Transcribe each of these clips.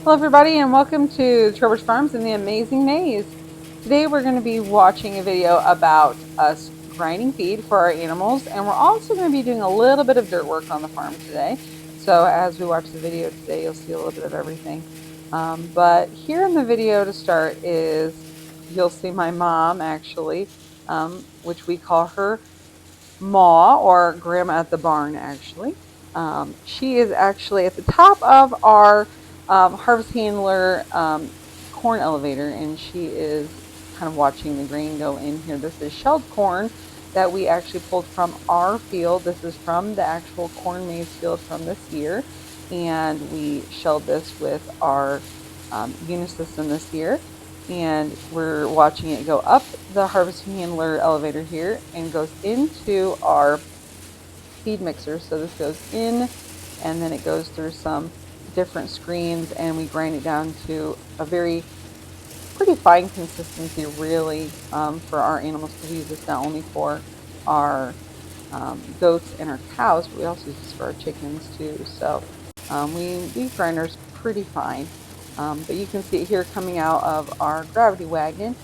Hello everybody and welcome to Trowbridge Farms and the Amazing Maze. Today we're going to be watching a video about us grinding feed for our animals, and we're also going to be doing a little bit of dirt work on the farm today. So as we watch the video today, you'll see a little bit of everything. But here in the video to start is, you'll see my mom actually, which we call her Ma, or Grandma at the Barn actually. She is actually at the top of our harvest handler corn elevator, and she is kind of watching the grain go in here. This is shelled corn that we actually pulled from our field. This is from the actual corn maze field from this year, and we shelled this with our Unisystem this year. And we're watching it go up the harvest handler elevator here and goes into our feed mixer. So this goes in, and then it goes through some different screens, and we grind it down to a pretty fine consistency, really, for our animals, because we use this not only for our goats and our cows, but we also use this for our chickens too. So we grind ours pretty fine. But you can see it here coming out of our gravity wagon,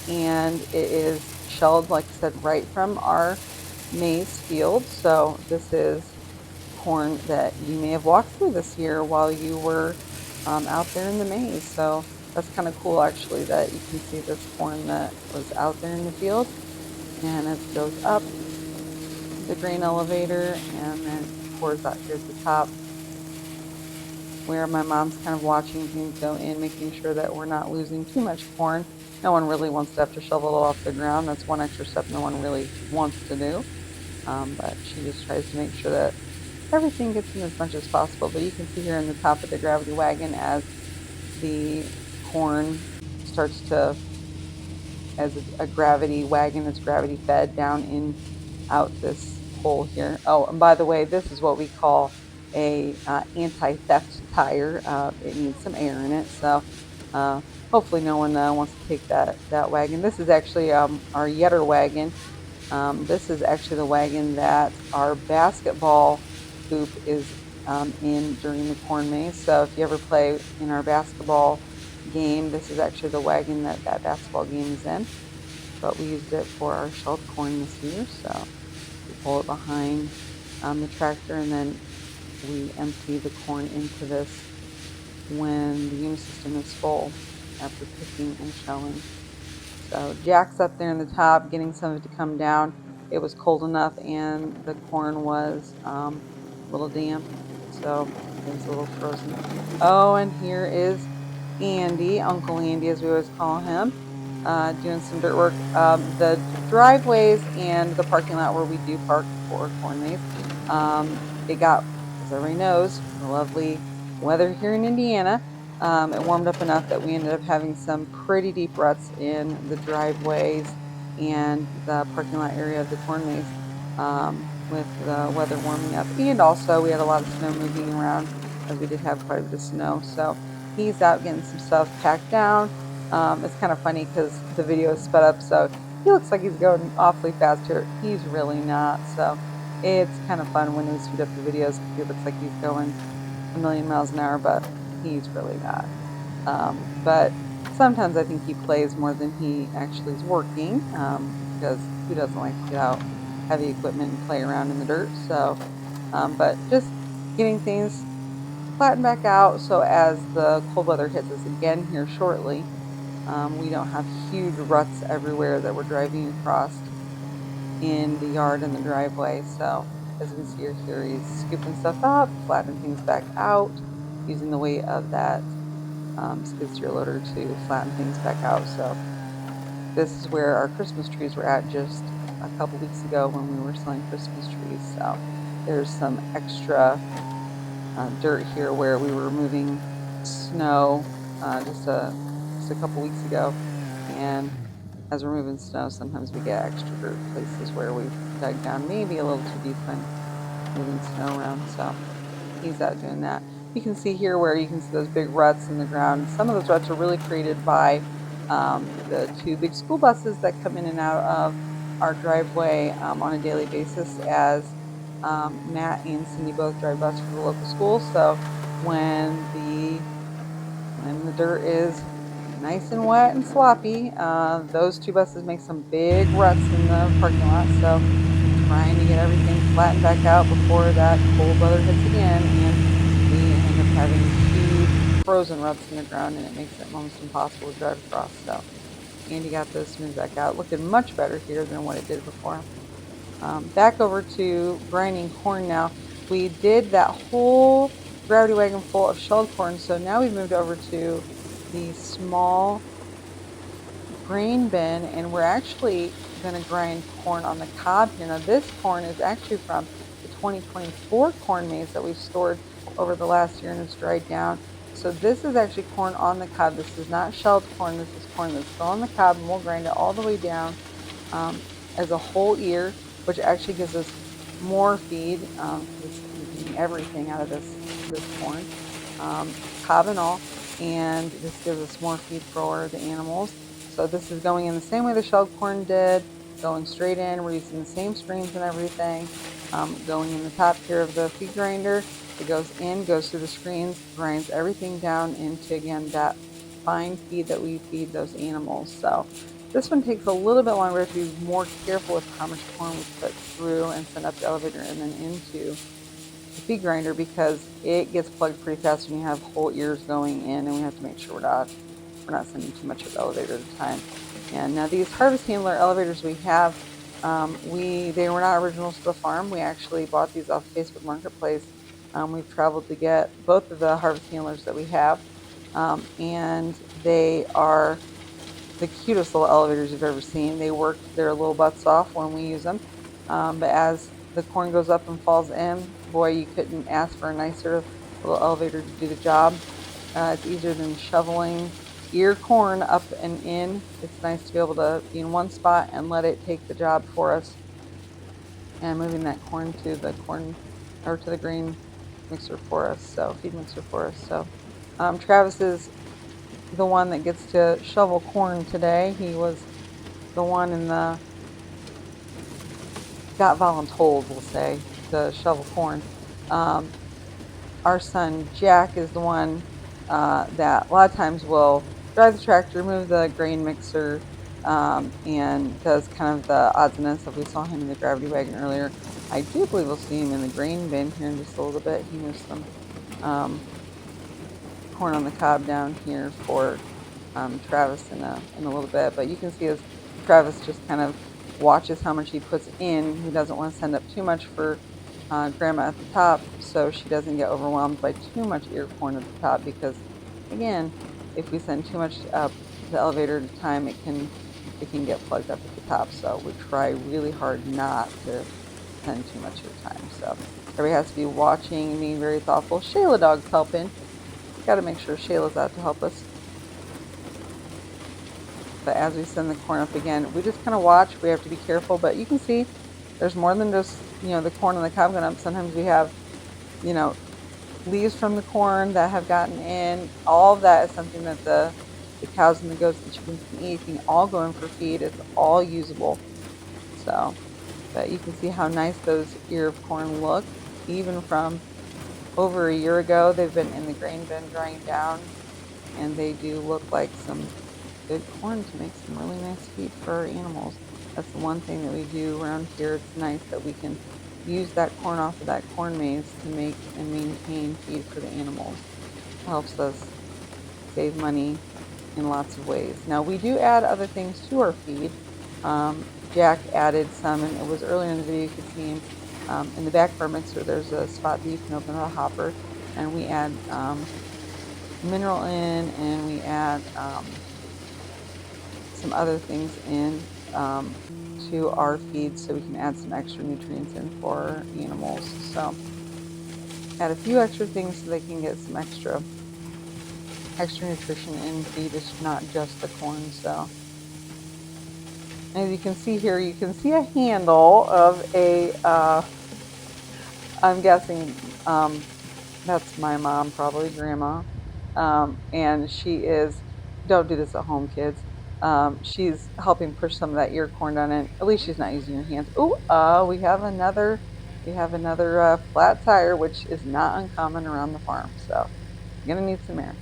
and it is shelled, like I said, right from our maize field. So this is corn that you may have walked through this year while you were out there in the maze. So that's kind of cool, actually, that you can see this corn that was out there in the field. And as it goes up the grain elevator and then pours out here at the top, where my mom's kind of watching things go in, making sure that we're not losing too much corn. No one really wants to have to shovel it off the ground. That's one extra step no one really wants to do. But she just tries to make sure that everything gets in as much as possible. But you can see here in the top of the gravity wagon, as the corn starts to, as a gravity wagon, it's gravity fed down in out this hole here. Oh, and by the way, this is what we call a anti-theft tire. It needs some air in it, so hopefully no one wants to take that wagon. This is actually our Yetter wagon. This is actually the wagon that our basketball hoop is in during the corn maze. So if you ever play in our basketball game, this is actually the wagon that basketball game is in. But we used it for our shelled corn this year, so we pull it behind the tractor, and then we empty the corn into this when the Unisystem is full after picking and shelling. So Jack's up there in the top getting some of it to come down. It was cold enough, and the corn was a little damp, so it was a little frozen. Oh, and here is Andy, Uncle Andy as we always call him, doing some dirt work. The driveways and the parking lot where we do park for corn maze, it got, as everybody knows, the lovely weather here in Indiana. It warmed up enough that we ended up having some pretty deep ruts in the driveways and the parking lot area of the corn maze, with the weather warming up. And also we had a lot of snow moving around, as we did have quite a bit of snow. So he's out getting some stuff packed down. It's kind of funny because the video is sped up, so he looks like he's going awfully fast here. He's really not. So it's kind of fun when we speed up the videos. He looks like he's going a million miles an hour, but he's really not. But sometimes I think he plays more than he actually is working, because who doesn't like to get out heavy equipment and play around in the dirt? So, but just getting things flattened back out, so as the cold weather hits us again here shortly, we don't have huge ruts everywhere that we're driving across in the yard and the driveway. So as we see here, he's scooping stuff up, flattening things back out, using the weight of that skid steer loader to flatten things back out. So this is where our Christmas trees were at just a couple weeks ago when we were selling Christmas trees. So there's some extra dirt here where we were removing snow just a couple weeks ago, and as we're moving snow, sometimes we get extra dirt places where we've dug down maybe a little too deep when moving snow around. So he's out doing that. You can see here where you can see those big ruts in the ground. Some of those ruts are really created by the two big school buses that come in and out of our driveway on a daily basis, as Matt and Cindy both drive bus for the local school. So when the dirt is nice and wet and sloppy. Those two buses make some big ruts in the parking lot, so trying to get everything flattened back out before that cold weather hits again, and we end up having huge frozen ruts in the ground, and it makes it almost impossible to drive across. So Andy got those smoothed back out, looking much better here than what it did before. Back over to grinding corn now. We did that whole gravity wagon full of shelled corn, so now we've moved over to the small grain bin, and we're actually going to grind corn on the cob here. Now this corn is actually from the 2024 corn maze that we've stored over the last year, and it's dried down. So this is actually corn on the cob. This is not shelled corn. This is corn that's still on the cob, and we'll grind it all the way down as a whole ear, which actually gives us more feed. It's getting everything out of this corn, cob and all, and this gives us more feed for the animals. So this is going in the same way the shelled corn did, going straight in. We're using the same screens and everything. Going in the top here of the feed grinder, it goes in, goes through the screens, grinds everything down into, again, that fine feed that we feed those animals. So this one takes a little bit longer to be more careful with how much corn we put through and send up the elevator and then into the feed grinder, because it gets plugged pretty fast when you have whole ears going in, and we have to make sure we're not sending too much of the elevator at a time. And now these harvest handler elevators we have, they were not originals to the farm. We actually bought these off Facebook Marketplace. We've traveled to get both of the harvest handlers that we have, and they are the cutest little elevators you've ever seen. They work their little butts off when we use them, but as the corn goes up and falls in, boy, you couldn't ask for a nicer little elevator to do the job. It's easier than shoveling ear corn up and in. It's nice to be able to be in one spot and let it take the job for us, and moving that corn to the grain mixer for us, so feed mixer for us. So Travis is the one that gets to shovel corn today. He was the one in the got voluntold, we'll say, to shovel corn. Our son Jack is the one that a lot of times will drive the tractor, move the grain mixer, and does kind of the odds and ends of. We saw him in the gravity wagon earlier. I do believe we'll see him in the grain bin here in just a little bit. He moves some corn on the cob down here for Travis in a little bit, but you can see as Travis just kind of watches how much he puts in. He doesn't want to send up too much for Grandma at the top, so she doesn't get overwhelmed by too much ear corn at the top, because again, if we send too much up the elevator at a time, it can get plugged up at the top. So we try really hard not to send too much at a time. So everybody has to be watching and being very thoughtful. Shayla dog's helping. Got to make sure Shayla's out to help us. But as we send the corn up again, we just kind of watch. We have to be careful, but you can see there's more than just, the corn on the cob going up. Sometimes we have, leaves from the corn that have gotten in. All of that is something that the cows and the goats and the chickens can eat. It can all go in for feed. It's all usable. So, but you can see how nice those ear of corn look. Even from over a year ago, they've been in the grain bin drying down, and they do look like some good corn to make some really nice feed for our animals. That's the one thing that we do around here. It's nice that we can use that corn off of that corn maze to make and maintain feed for the animals. It helps us save money in lots of ways. Now we do add other things to our feed. Jack added some, and it was earlier in the video, you could see him in the back of our mixer. There's a spot that you can open the hopper, and we add mineral in, and we add some other things in to our feed, so we can add some extra nutrients in for our animals. So add a few extra things so they can get some extra nutrition in feed. It's not just the corn. So as you can see here, you can see a handle of a I'm guessing that's my mom, probably Grandma, and she is, don't do this at home, kids. She's helping push some of that ear corn down in. At least she's not using her hands. Oh, we have another flat tire, which is not uncommon around the farm. So you're gonna need some air.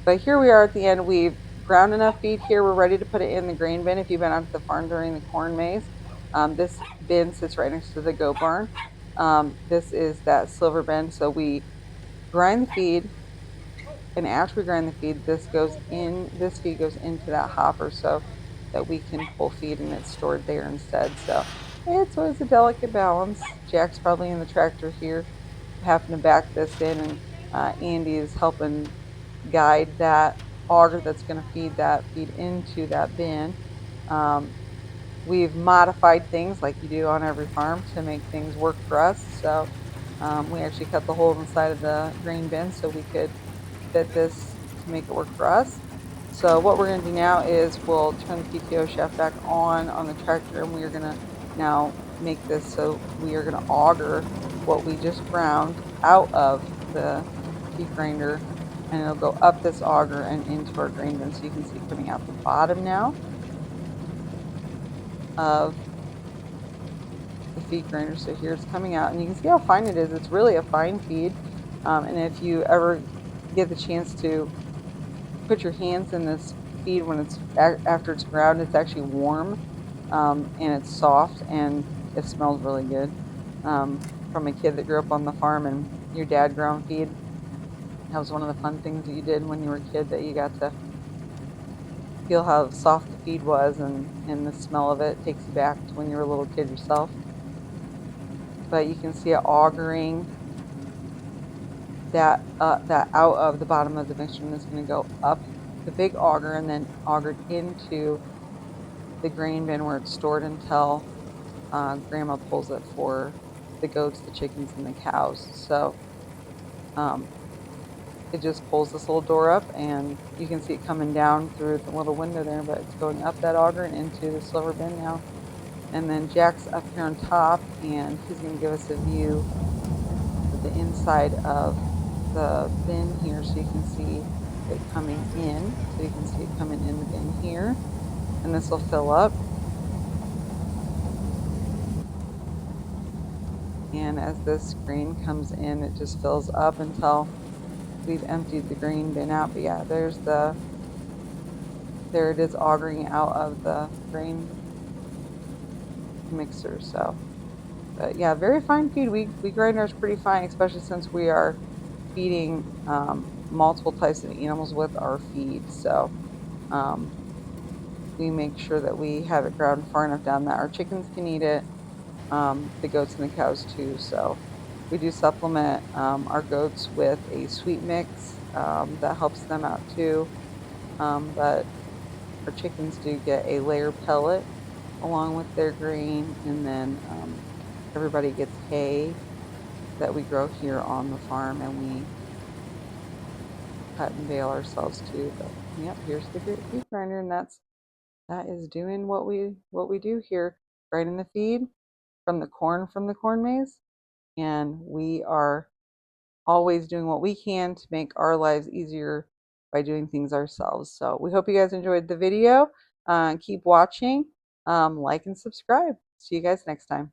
But here we are at the end. We've ground enough feed here. We're ready to put it in the grain bin. If you've been out to the farm during the corn maze, this bin sits right next to the goat barn. This is that silver bin. So we grind the feed, and after we grind the feed, this feed goes into that hopper so that we can pull feed, and it's stored there instead. So it's always a delicate balance. Jack's probably in the tractor here having to back this in, and Andy is helping guide that auger that's going to feed that feed into that bin. We've modified things like you do on every farm to make things work for us. So we actually cut the hole inside of the grain bin so we could fit this to make it work for us. So what we're going to do now is we'll turn the PTO shaft back on the tractor, and we are going to now make this so we are going to auger what we just ground out of the feed grinder, and it'll go up this auger and into our grain bin. So you can see it coming out the bottom now of the feed grinder. So here it's coming out, and you can see how fine it is. It's really a fine feed. And if you ever get the chance to put your hands in this feed when it's after it's ground, it's actually warm, and it's soft, and it smells really good. From a kid that grew up on the farm and your dad ground feed, that was one of the fun things that you did when you were a kid, that you got to feel how soft the feed was, and the smell of it takes you back to when you were a little kid yourself. But you can see it augering that out of the bottom of the mixture, and it's going to go up the big auger and then augered into the grain bin where it's stored until grandma pulls it for the goats, the chickens, and the cows. So it just pulls this little door up, and you can see it coming down through the little window there, but it's going up that auger and into the silver bin now. And then Jack's up here on top, and he's going to give us a view of the inside of the bin here, so you can see it coming in. So you can see it coming in the bin here, and this will fill up. And as this grain comes in, it just fills up until we've emptied the grain bin out. But yeah, there it is augering out of the grain mixer. So, but yeah, very fine feed. We grind ours pretty fine, especially since we are feeding multiple types of animals with our feed. So we make sure that we have it ground far enough down that our chickens can eat it, the goats and the cows too. So we do supplement our goats with a sweet mix that helps them out too. But our chickens do get a layer pellet along with their grain, and then everybody gets hay that we grow here on the farm, and we cut and bale ourselves too. But yep, here's the great feed grinder, and that is doing what we do here, grinding the feed from the corn maze, and we are always doing what we can to make our lives easier by doing things ourselves. So we hope you guys enjoyed the video. Keep watching, like and subscribe. See you guys next time.